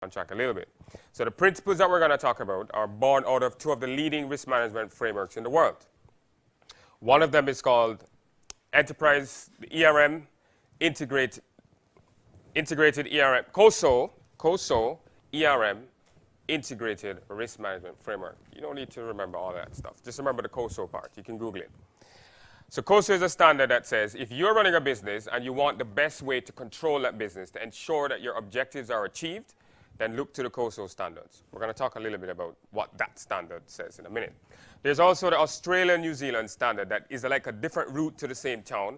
on track a little bit. So the principles that we're going to talk about are born out of two of the leading risk management frameworks in the world. One of them is called Enterprise ERM, Integrated ERM, COSO ERM, Integrated Risk Management Framework. You don't need to remember all that stuff. Just remember the COSO part. You can Google it. So COSO is a standard that says if you're running a business and you want the best way to control that business to ensure that your objectives are achieved, then look to the COSO standards. We're going to talk a little bit about what that standard says in a minute. There's also the Australia-New Zealand standard that is like a different route to the same town,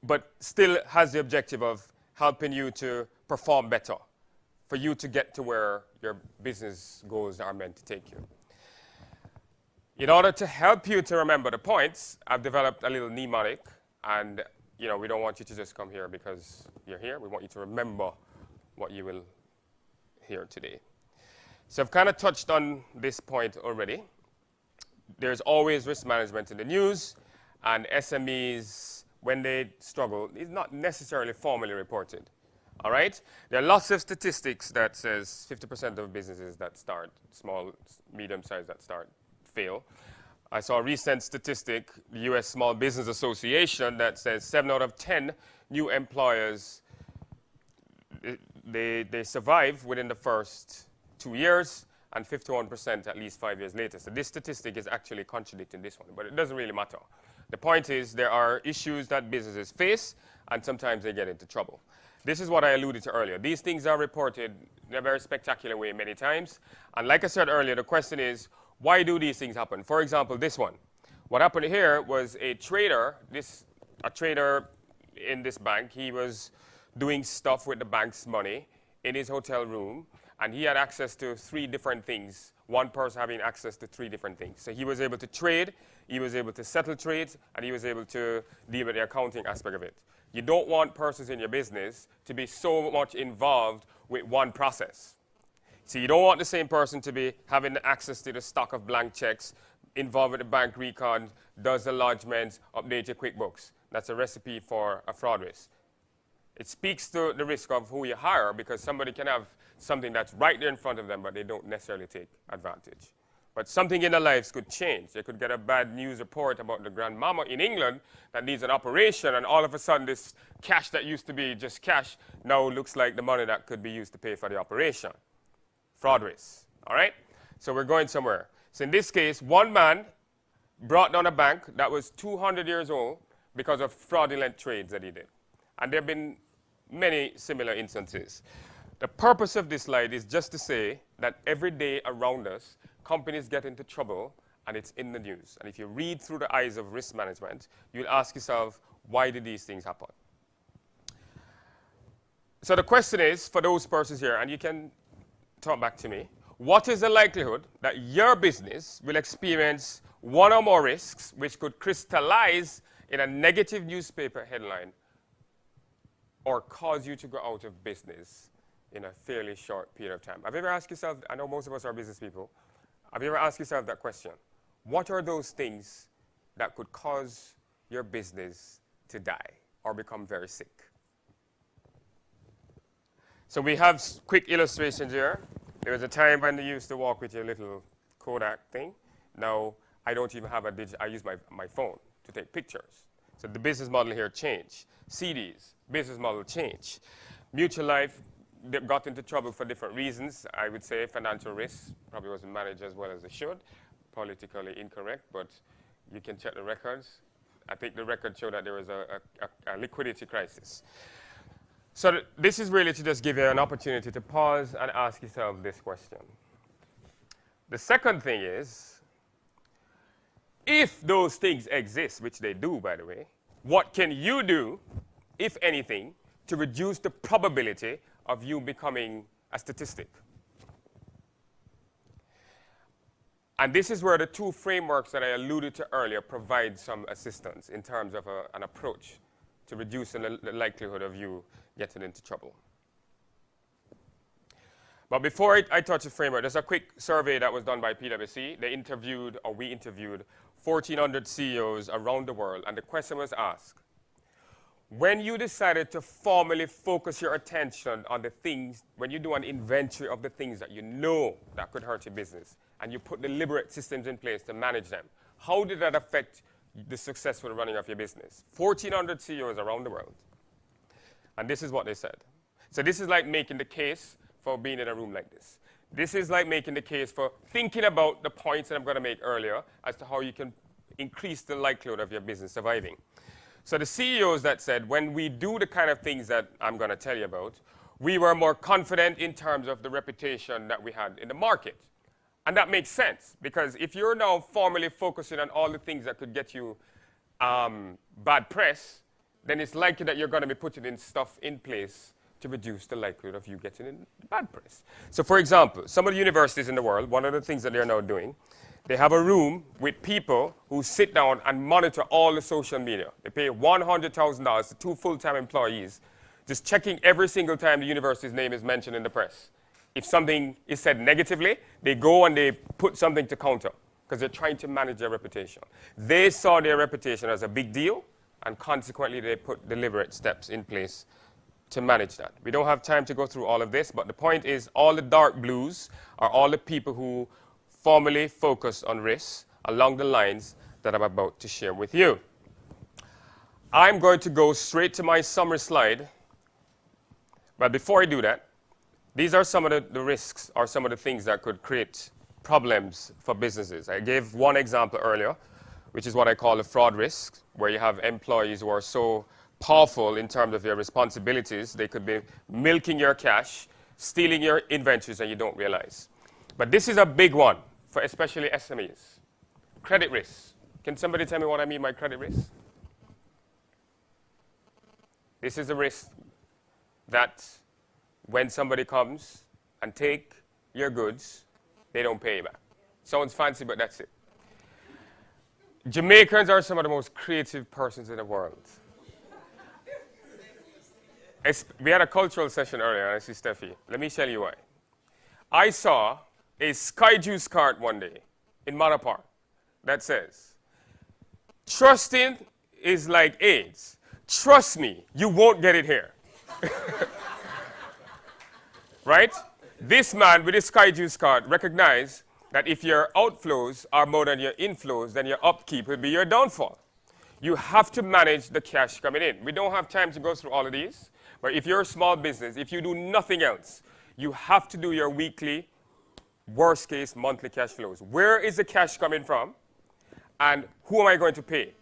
but still has the objective of helping you to perform better, for you to get to where your business goals are meant to take you. In order to help you to remember the points, I've developed a little mnemonic, and we don't want you to just come here because you're here. We want you to remember what you will hear today. So I've kind of touched on this point already. There's always risk management in the news, and SMEs, when they struggle, is not necessarily formally reported. All right? There are lots of statistics that says 50% of businesses that start, small, medium-sized that start, fail. I saw a recent statistic, the U.S. Small Business Association, that says 7 out of 10 new employers, they survive within the first 2 years, and 51% at least 5 years later. So this statistic is actually contradicting this one, but it doesn't really matter. The point is there are issues that businesses face, and sometimes they get into trouble. This is what I alluded to earlier. These things are reported in a very spectacular way many times. And like I said earlier, the question is, why do these things happen? For example, this one. What happened here was a trader in this bank, he was doing stuff with the bank's money in his hotel room, and he had access to 3 different things, one person having access to 3 different things. So he was able to trade, he was able to settle trades, and he was able to deal with the accounting aspect of it. You don't want persons in your business to be so much involved with one process. So you don't want the same person to be having access to the stock of blank checks, involved with the bank recon, does the lodgements, update your QuickBooks. That's a recipe for a fraud risk. It speaks to the risk of who you hire, because somebody can have something that's right there in front of them, but they don't necessarily take advantage. But something in their lives could change. They could get a bad news report about the grandmama in England that needs an operation, and all of a sudden this cash that used to be just cash now looks like the money that could be used to pay for the operation. Fraud risk, all right? So we're going somewhere. So in this case, one man brought down a bank that was 200 years old because of fraudulent trades that he did. And there have been many similar instances. The purpose of this slide is just to say that every day around us, companies get into trouble, and it's in the news. And if you read through the eyes of risk management, you'll ask yourself, why did these things happen? So the question is, for those persons here, and you can talk back to me, what is the likelihood that your business will experience one or more risks which could crystallize in a negative newspaper headline or cause you to go out of business in a fairly short period of time? Have you ever asked yourself, I know most of us are business people, have you ever asked yourself that question? What are those things that could cause your business to die or become very sick? So we have quick illustrations here. There was a time when you used to walk with your little Kodak thing. Now I don't even have I use my phone to take pictures. So the business model here changed. CDs, business model change. Mutual Life, they got into trouble for different reasons. I would say financial risks, probably wasn't managed as well as it should. Politically incorrect, but you can check the records. I think the records show that there was a liquidity crisis. So this is really to just give you an opportunity to pause and ask yourself this question. The second thing is, if those things exist, which they do, by the way, what can you do, if anything, to reduce the probability of you becoming a statistic? And this is where the 2 frameworks that I alluded to earlier provide some assistance in terms of an approach to reducing the likelihood of you getting into trouble. But before I touch the framework, there's a quick survey that was done by PwC. We interviewed 1,400 CEOs around the world, and the question was asked, When you decided to formally focus your attention on the things, when you do an inventory of the things that you know that could hurt your business, and you put deliberate systems in place to manage them, how did that affect the successful running of your business? 1,400 CEOs around the world. And this is what they said. So this is like making the case for being in a room like this. This is like making the case for thinking about the points that I'm going to make earlier as to how you can increase the likelihood of your business surviving. So the CEOs that said, when we do the kind of things that I'm going to tell you about, we were more confident in terms of the reputation that we had in the market. And that makes sense, because if you're now formally focusing on all the things that could get you bad press, then it's likely that you're going to be putting in stuff in place to reduce the likelihood of you getting in bad press. So for example, some of the universities in the world, one of the things that they're now doing, they have a room with people who sit down and monitor all the social media. They pay $100,000 to 2 full-time employees, just checking every single time the university's name is mentioned in the press. If something is said negatively, they go and they put something to counter, because they're trying to manage their reputation. They saw their reputation as a big deal, and consequently they put deliberate steps in place to manage that. We don't have time to go through all of this, but the point is all the dark blues are all the people who formally focus on risks along the lines that I'm about to share with you. I'm going to go straight to my summary slide, but before I do that, these are some of the risks or some of the things that could create problems for businesses. I gave one example earlier, which is what I call the fraud risk, where you have employees who are so powerful in terms of their responsibilities, they could be milking your cash, stealing your inventories, and you don't realize. But this is a big one for especially SMEs. Credit risk. Can somebody tell me what I mean by credit risk? This is a risk that when somebody comes and take your goods, they don't pay you back. Sounds fancy, but that's it. Jamaicans are some of the most creative persons in the world. We had a cultural session earlier, and I see Steffi. Let me tell you why. I saw a Sky Juice cart one day in Manapar that says, "Trusting is like AIDS. Trust me, you won't get it here." Right? This man with his Sky Juice card recognized that if your outflows are more than your inflows, then your upkeep will be your downfall. You have to manage the cash coming in. We don't have time to go through all of these, but if you're a small business, if you do nothing else, you have to do your weekly, worst case, monthly cash flows. Where is the cash coming from? And who am I going to pay?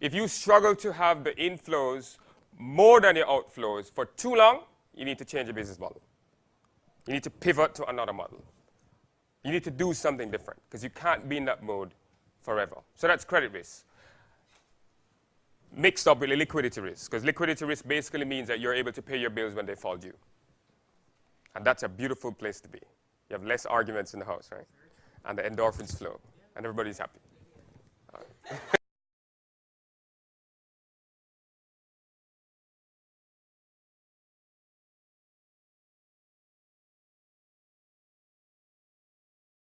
If you struggle to have the inflows more than your outflows for too long, you need to change your business model. You need to pivot to another model. You need to do something different, because you can't be in that mode forever. So that's credit risk. Mixed up with a liquidity risk, because liquidity risk basically means that you're able to pay your bills when they fall due. And that's a beautiful place to be. You have less arguments in the house, right? And the endorphins flow, and everybody's happy. All right.